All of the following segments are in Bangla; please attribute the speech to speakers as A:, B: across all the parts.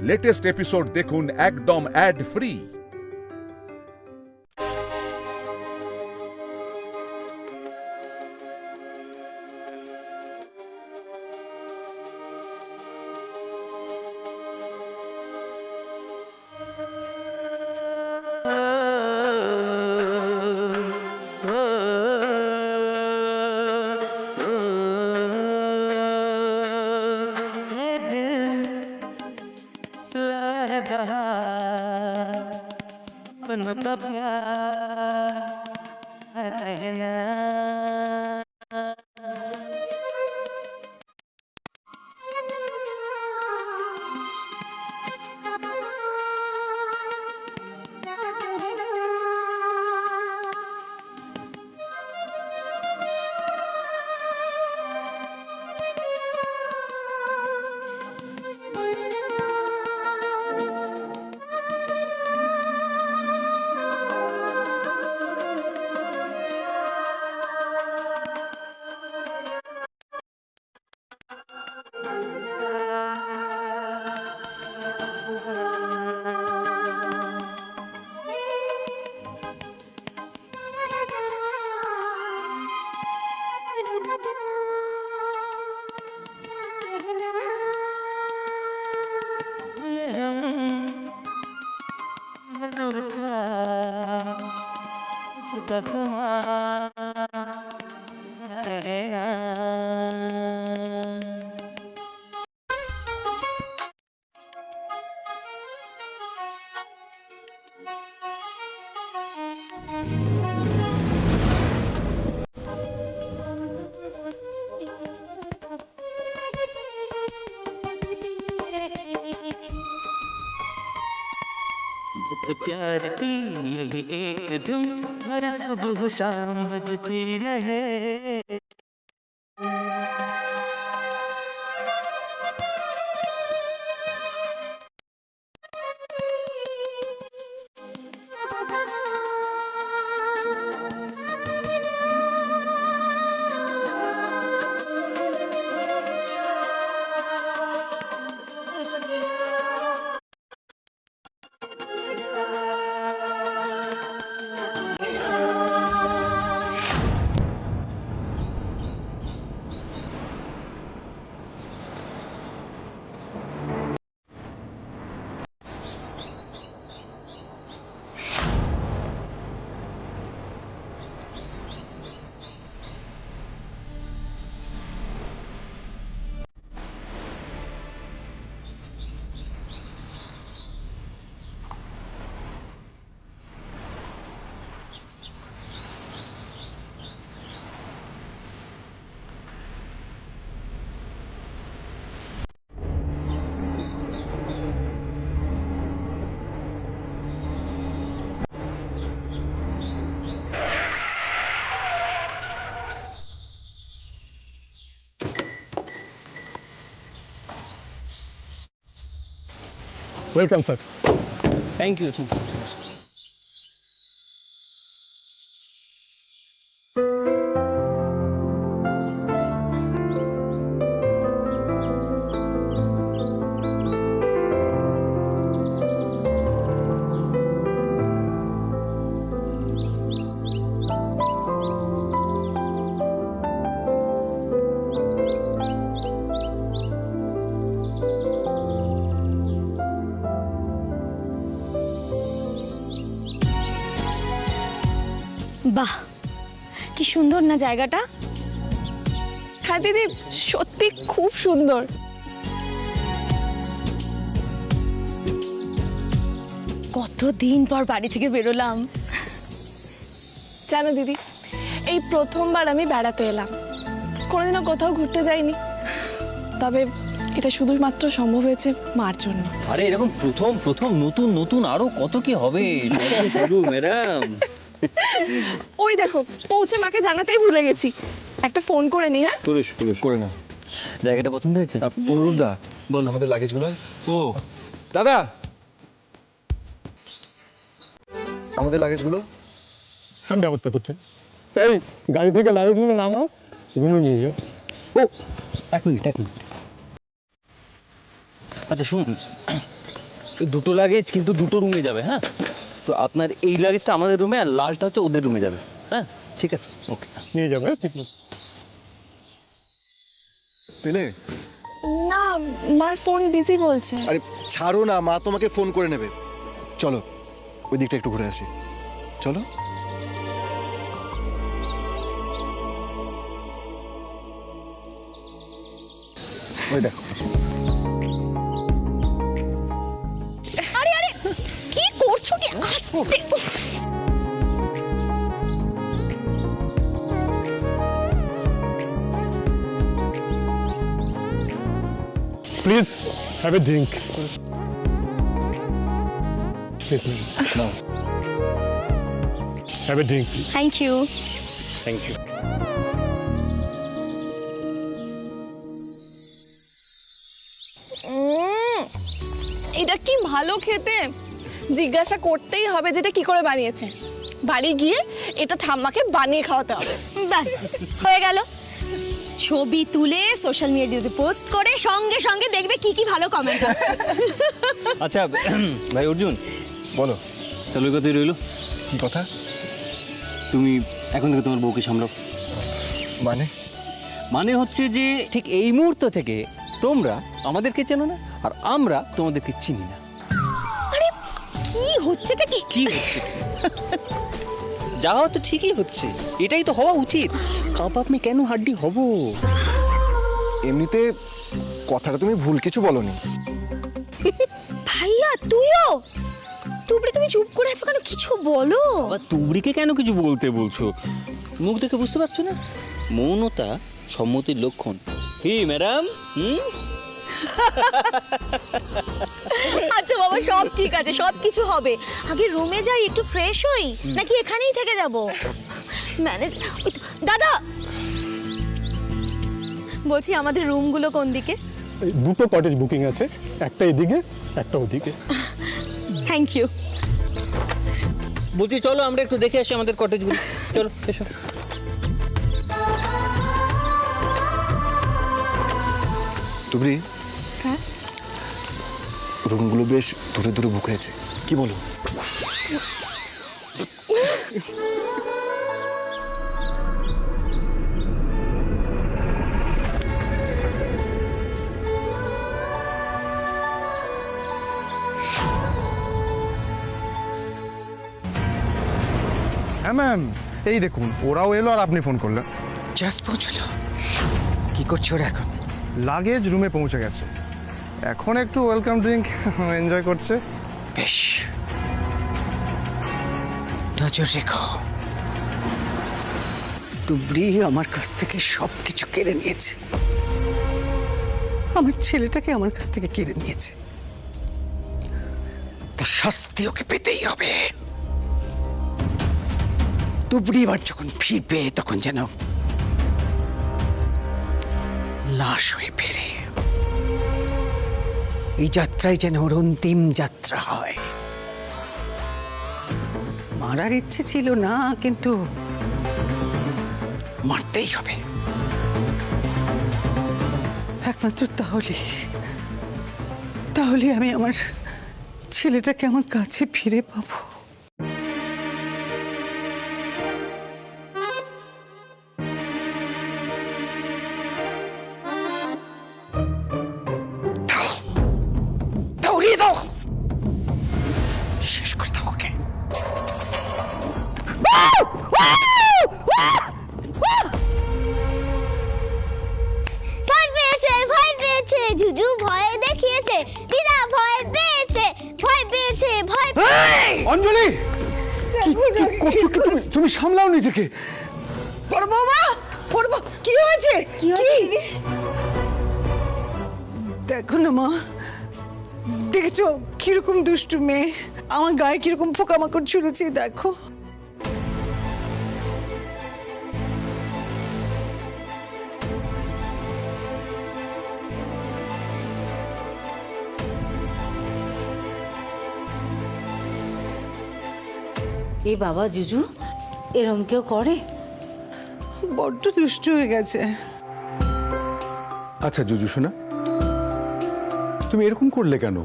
A: লেটেস্ট এপিসোড দেখুন একদম অ্যাড ফ্রি।
B: प्यार की यही एक धुन मेरा सुबह शाम बजती रहे।
C: Welcome, sir.
B: Thank you.
D: বাহ, কি সুন্দর না জায়গাটা।
E: হ্যাঁ দিদি, সত্যি খুব সুন্দর।
D: কতদিন পর বাড়ি থেকে বেরোলাম।
E: জানো দিদি, এই প্রথমবার আমি বেড়াতে এলাম। কোনোদিনও কোথাও ঘুরতে যাইনি, তবে এটা শুধুমাত্র সম্ভব হয়েছে মার জন্য।
B: আরে এরকম প্রথম প্রথম নতুন নতুন আরো কত কি হবে ম্যাডাম।
E: ওই দেখো, পৌঁছে মাকে জানাতেই ভুলে গেছি। একটা ফোন করে নি। হ্যাঁ,
C: করে না।
B: জায়গাটা পছন্দ হয়েছে?
C: অনুরুদ্ধা,
B: বল।
C: আমাদের লাগেজগুলো।
B: ও
C: দাদা, আমাদের লাগেজগুলো সব ব্যবস্থা করছে। এই গাড়ি থেকে লাগেজগুলো নামাও, সেগুলো নিয়ে যাও।
B: ও এক মিনিট। আচ্ছা শুন, দুটো লাগেজ কিন্তু দুটো রুমে যাবে, হ্যাঁ? তো আপনার এই লাগেজটা আমাদের রুমে আর লালটা হচ্ছে ওদের রুমে যাবে, হ্যাঁ? ঠিক আছে, ওকে।
C: নিয়ে যাবে, ঠিক আছে।
F: পেলে?
E: না, মার ফোন বিজি বলছে।
F: আরে ছাড়ো না, মা তোমাকে ফোন করে নেবে। চলো ওই দিকটা একটু ঘুরে আসি, চলো। ওই দেখো।
D: আরে আরে কি করছো কি? আস্তে।
C: Please have a drink. Please
F: নাও।
C: Have a drink please.
D: Thank you.
C: Thank you.
E: এটা কি ভালো খেতে, জিজ্ঞাসা করতেই হবে যেটা কি করে বানিয়েছে। বাড়ি গিয়ে এটা ঠাম্মাকে বানিয়ে খাওয়াতে হবে।
D: ব্যাস হয়ে গেল। ছবি তুলে সোশ্যাল মিডিয়াতে পোস্ট করে সঙ্গে সঙ্গে দেখবে কি কি ভালো কমেন্ট আসছে।
B: আচ্ছা ভাই অর্জুন,
F: বলো
B: তাহলে ওই কথাই রইলো।
F: কি কথা?
B: তুমি এখন থেকে তোমার বউকে সামলাও।
F: মানে?
B: মানে হচ্ছে যে ঠিক এই মুহূর্ত থেকে তোমরা আমাদেরকে চেনো না আর আমরা তোমাদেরকে চিনি না।
D: আরে কি হচ্ছেটা কি?
B: কি হচ্ছে? যা তো ঠিকই হচ্ছে, এটাই তো হওয়া উচিত। কাবাব মে কেন হাড্ডি হব?
F: এমনিতে কথাটা তুমি ভুল কিছু বলনি।
D: ভাইয়া তুইও তুবড়ি, তুমি চুপ করে আছো কেন? কিছু বলো।
B: আবার তুবড়িকে কেন কিছু বলতে বলছো? মুখ দেখে বুঝতে পারছো না? মৌনতা সম্মতির লক্ষণ। কি ম্যাডাম?
D: আচ্ছা বাবা, সব ঠিক আছে, সব কিছু হবে। আগে রুমে যাই, একটু ফ্রেশ হই, নাকি এখানেই থেকে যাব? ম্যানেজ। দাদা বলছি আমাদের রুমগুলো কোন দিকে?
C: দুটো কটেজ বুকিং আছে, একটা এদিকে একটা ওদিকে।
D: Thank you.
B: বলছি চলো আমরা একটু দেখে আসি আমাদের কটেজগুলো। চলো এসো।
F: তুবড়ি,
E: হ্যাঁ?
F: রুমগুলো বেশ দূরে দূরে বুক হয়েছে, কি বলো?
G: হ্যাঁ ম্যাম, এই দেখুন ওরাও এলো আর আপনি ফোন করলেন।
H: জাস্ট পৌঁছলো। কি করছো ওরা এখন?
G: লাগেজ রুমে পৌঁছে গেছে, এখন একটু ওয়েলকাম ড্রিঙ্ক এনজয় করছে।
H: বেশ, নজর রেখো। তুবড়ি আমার কাছ থেকে সব কিছু কেড়ে নিয়েছে, আমার ছেলেটাকে আমার কাছ থেকে কেড়ে নিয়েছে, তার শাস্তি ওকে পেতেই হবে। তুবড়ি এবার যখন ফিরবে তখন যেন লাশ হয়ে ফেরে। এই যাত্রায় যেন ওর অন্তিম যাত্রা হয়। মারার ইচ্ছে ছিল না, কিন্তু মারতেই হবে। একমাত্র তাহলে আমি আমার ছেলেটাকে আমার কাছে ফিরে পাবো। শেষ করে দাও ওকে।
I: ভয় পেয়েছে, ভয় পেয়েছে, জুজু ভয় দেখিয়েছে, দিদা ভয় পেয়েছে, ভয় পেয়েছে, ভয়
G: অঞ্জলি, তুমি সামলাও নিজেকে।
H: কি হয়েছে? কি দেখো না মা, দেখেছো কিরকম দুষ্টু মেয়ে, আমার গায়ে কিরকম পোকামাকড় ছুঁড়েছে, দেখো।
J: এ বাবা জুজু, এরম কেউ করে?
H: বড্ড দুষ্টু হয়ে গেছে।
A: আচ্ছা জুজু শোনা, তুমি এরকম করলে কেন?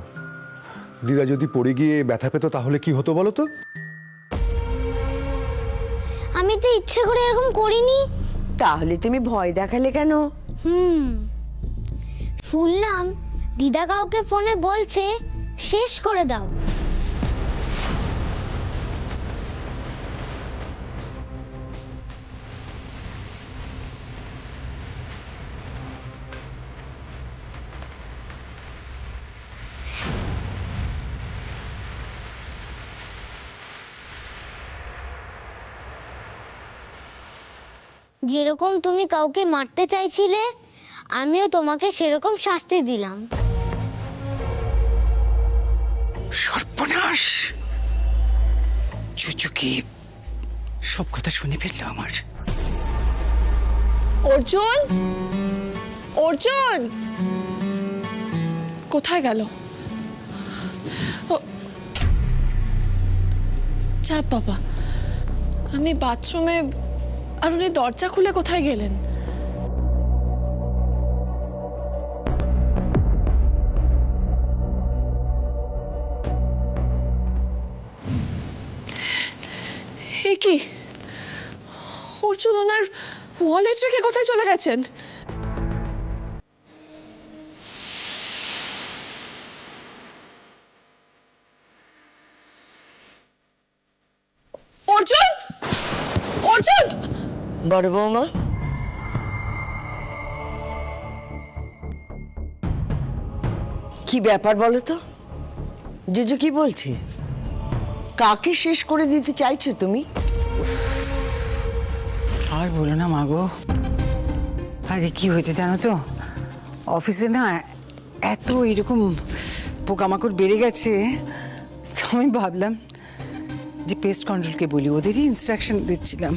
K: দিদা যদি পড়ে গিয়ে ব্যথা পেত তাহলে কি হতো বলো তো?
I: আমি তো ইচ্ছে করে এরকম করিনি।
L: তাহলে তুমি ভয় দেখালে কেন?
I: শুনলাম দিদা কাউকে ফোনে বলছে শেষ করে দাও। যেরকম তুমি কাউকে মারতে চাইছিলে আমিও তোমাকে সেরকম শাস্তি দিলাম।
H: সর্বনাশ, চুচুকি সব কথা শুনে ফেললো আমার।
E: অর্জুন, অর্জুন কোথায় গেল? চাপ বাবা, আমি বাথরুমে, আর উনি দরজা খুলে কোথায় গেলেন? এ কি, অর্জুন ওনার ওয়ালেট রেখে কোথায় চলে গেছেন? অর্জুন, অর্জুন!
L: বড় বৌমা, কি ব্যাপার বলো তো? জুজু কি বলছে? কাকে শেষ করে দিতে চাইছো তুমি?
H: আর বলো না মাগো, আরে কি হয়েছে জানো তো, অফিসে না এত এরকম পোকামাকড় বেড়ে গেছে, তো আমি ভাবলাম যে পেস্ট কন্ট্রোলকে বলি, ওদেরই ইনস্ট্রাকশন দিচ্ছিলাম।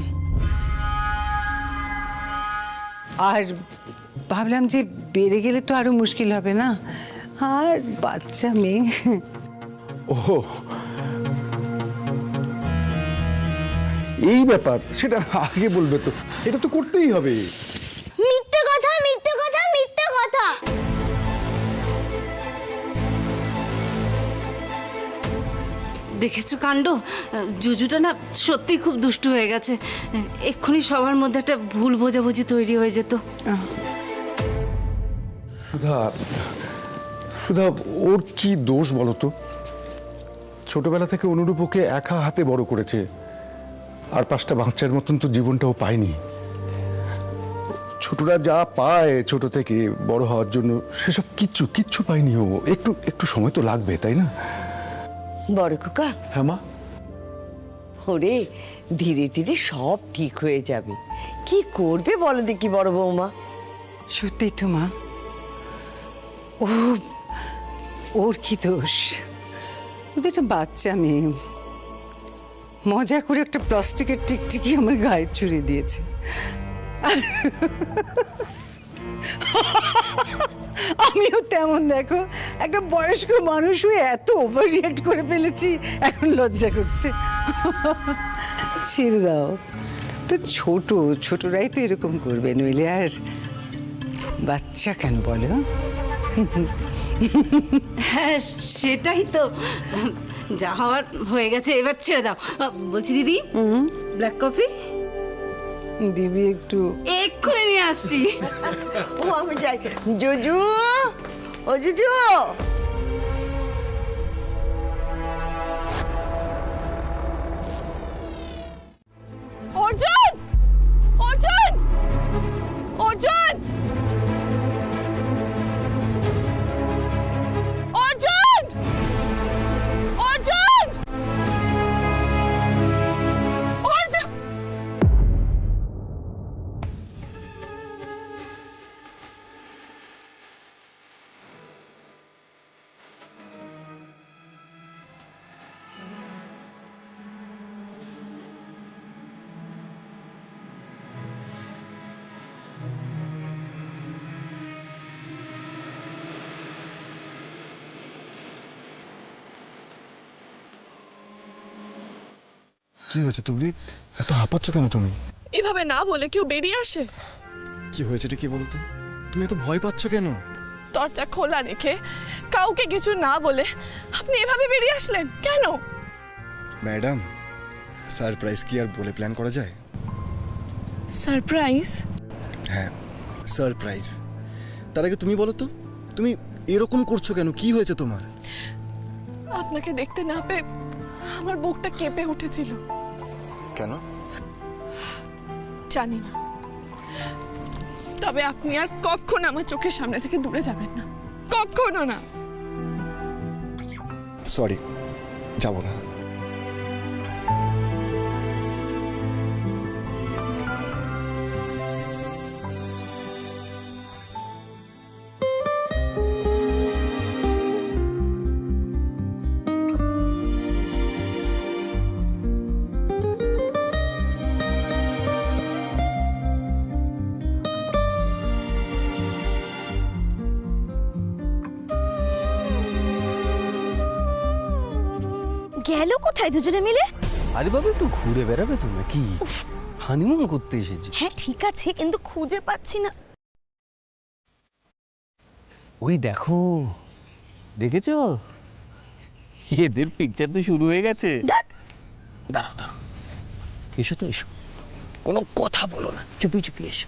H: আর ভাবলাম যে বেড়ে গেলে তো আরো মুশকিল হবে না, আর বাচ্চা মেয়ে।
K: ও এই ব্যাপার, সেটা আগে বলবে তো, এটা তো করতেই হবে।
I: মিথ্যে কথা, মিথ্যে কথা, মিথ্যে কথা।
J: দেখেছো কাণ্ড, জুজুটা না সত্যিই খুব দুষ্টু হয়ে গেছে। এক্ষুনি সবার মধ্যে একটা ভুল বোঝাবুঝি তৈরি হয়ে যেত।
K: সুধা, সুধা ওর কি দোষ বলো তো? ছোটবেলা থেকে অনুরূপ ওকে একা হাতে বড় করেছে, আর 5টা বাচ্চার মতন তো জীবনটাও পায়নি। ছোটরা যা পায় ছোট থেকে বড় হওয়ার জন্য, সেসব কিচ্ছু পায়নি ও। একটু সময় তো লাগবে, তাই না?
L: বড় খোকা।
K: হ্যাঁ মা।
L: ওরে, ধীরে ধীরে সব ঠিক হয়ে যাবে। কি করবে বলো দেখি বড় বৌমা?
H: সত্যি তো মা, ওর কি দোষ? ওদের একটা বাচ্চা মেয়ে, মজা করে একটা প্লাস্টিকের টিকটিকি আমার গায়ে ছুঁড়ে দিয়েছে। আমিও তেমন, দেখো একটা বয়স্ক মানুষ হয়ে এত ওভার রিঅ্যাক্ট করে ফেলেছি, এখন লজ্জা করছে। ছেড়ে দাও তো, ছোটরাই তো এরকম করবে, নইলে আর বাচ্চা কেন বলো?
J: হ্যাঁ সেটাই তো, যা হওয়ার হয়ে গেছে, এবার ছেড়ে দাও। বলছি দিদি, ব্ল্যাক কফি
H: দিবি একটু?
J: এক্ষুনি নিয়ে আসছি।
L: ও আমি যাই। জুজু, ও জুজু,
E: অর্জুন, অর্জুন, অর্জুন, অর্জুন, অর্জুন, অর্জুন!
C: কি হয়েছে তুমি? এত হাঁপাচ্ছ কেন তুমি?
E: এভাবে না বলে কেউ বেরিয়ে আসে?
C: কি হয়েছে এটা কি বলো তো? তুমি এত ভয় পাচ্ছ কেন?
E: দরজা খোলা রেখে কাউকে কিছু না বলে আপনি এভাবে বেরিয়ে আসলেন কেন?
F: ম্যাডাম, সারপ্রাইজ কি আর বলে প্ল্যান করা যায়?
E: সারপ্রাইজ?
F: হ্যাঁ, সারপ্রাইজ। তার আগে তুমি বলো তো, তুমি এরকম করছো কেন? কি হয়েছে তোমার?
E: আপনাকে দেখতে না পেয়ে আমার বুকটা কেঁপে উঠেছিল।
F: কেন?
E: জানি না, তবে আপনি আর কখনো আমার চোখের সামনে থেকে দূরে যাবেন না, কখনো না।
F: সরি, যাব না।
D: গেল কোথায় দুজনে মিলে?
M: আরে বাবা, একটু ঘুরে বেড়াবে তো নাকি? হানিমুন করতে এসেছি।
D: হ্যাঁ ঠিক আছে, কিন্তু খুঁজে পাচ্ছি না।
M: ওই দেখো, দেখেছো? এদের পিকচার তো শুরু হয়ে গেছে। দাঁড়াও দাঁড়াও, এসো তো এসো, কোনো কথা বলো না, চুপি চুপি এসো।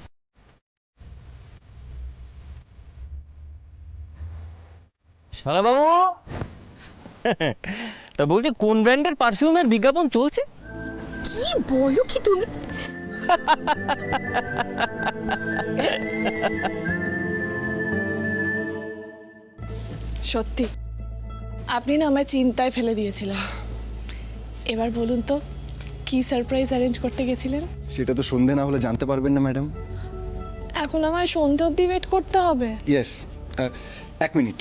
M: শালা বাবু, তা বলছি কোন ব্র্যান্ডের পারফিউমের বিজ্ঞাপন চলছে?
D: কি বলো কি তুমি?
E: সত্যি আপনি না আমায় চিন্তায় ফেলে দিয়েছিলেন। এবার বলুন তো, কি সারপ্রাইজ অ্যারেঞ্জ করতে গেছিলেন?
F: সেটা তো সন্ধে না হলে জানতে পারবেন না ম্যাডাম।
E: এখন আমায় সন্ধে অবধি ওয়েট করতে হবে?
F: Yes, 1 minute.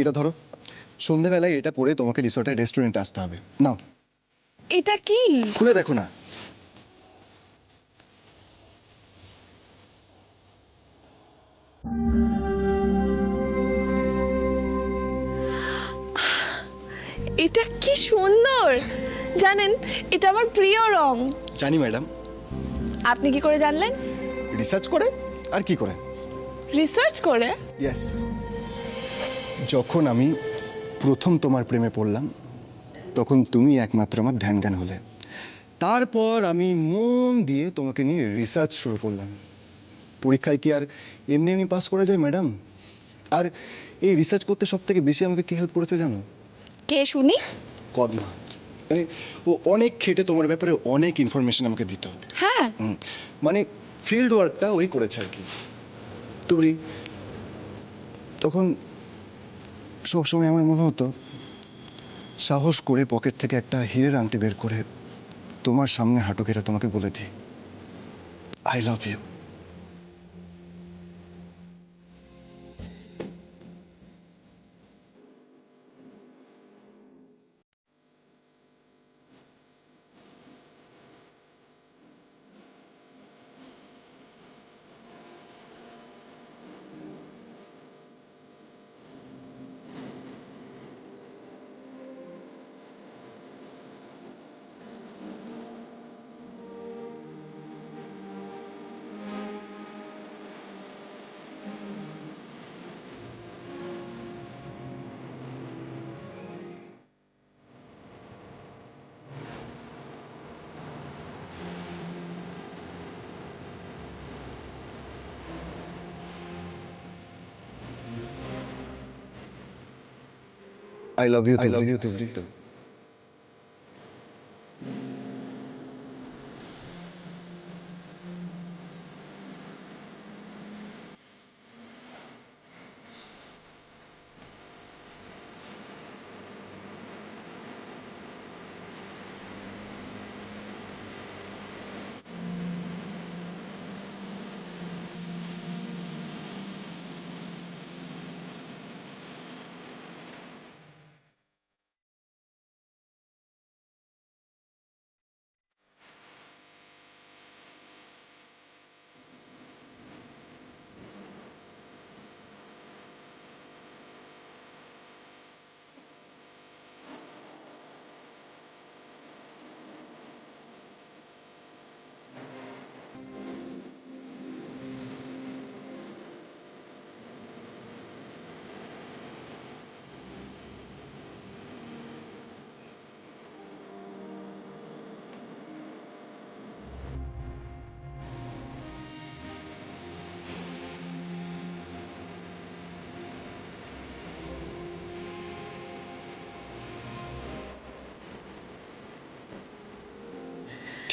F: এটা ধরো, সন্ধেবেলায় এটা পরে তোমাকে রিসর্টের রেস্টুরেন্টে আসতে হবে। নাও।
E: এটা কি?
F: খুলে দেখো না।
E: এটা কি সুন্দর! জানেন, এটা আমার প্রিয় রং।
F: জানি ম্যাডাম।
E: আপনি কি করে জানলেন?
F: রিসার্চ করে। আর কি করে?
E: রিসার্চ করে?
F: ইয়েস। যখন আমি প্রথম তোমার প্রেমে পড়লাম, তখন তুমি একমাত্র আমার ধ্যান জ্ঞান হলে। তারপর আমি মন দিয়ে তোমাকে নিয়ে রিসার্চ শুরু করলাম। পরীক্ষায় কি আর এমনি এমনি পাস করা যায় ম্যাডাম? আর এই রিসার্চ করতে সব থেকে বেশি আমাকে কে হেল্প করেছে জানো?
E: কে শুনি?
F: কদমা। মানে ও অনেক খেটে তোমার ব্যাপারে অনেক ইনফরমেশন আমাকে দিত।
E: হ্যাঁ,
F: মানে ফিল্ড ওয়ার্কটা ওই করেছে আর কি। তুমি তখন সবসময় আমার মনে হতো সাহস করে পকেট থেকে একটা হীরের আংটি বের করে তোমার সামনে হাঁটু কেটে তোমাকে বলে দিই, I love you. I love you. I love you too.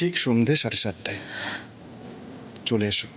F: ঠিক সন্ধে 7:30টায় চলে এসো।